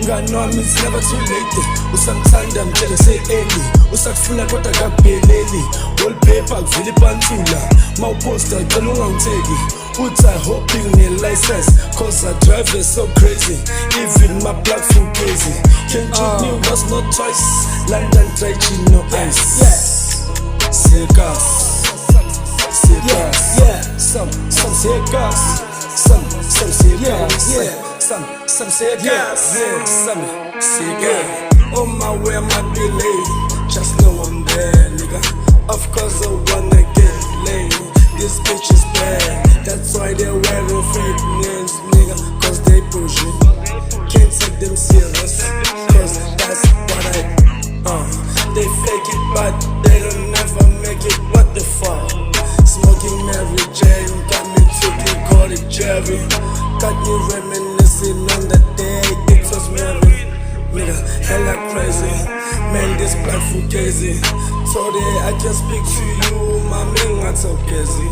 Nganami, it's never too late. Usangithanda mtshele se-early, usakufuna kodwa kakupheleli. Wallpaper kuvile ipantula, mawuposta cela ungangitheki. Uthi I hope ngine-license, cause I drive it so crazy. Even my black fugazi. Can't treat me once, not twice. London dry gin, no ice. Say gas, say gas. Some say gas, some say gas. Some say gas, some say gas. On my way, I might be late. Just know I'm there, nigga. Of course I wanna get laid. This bitch is bad. That's why they're wearing fake names, nigga. Cause they bullshit. Can't take them serious, cause that's what they fake it, but they don't never make it. What the fuck? Smoking Mary Jane got me tripping, call it Jerry. Got me reminiscing on the day it was Mary. Nigga, hella crazy. Man, this black fugazi. So that I can speak to you, my man, what's so crazy.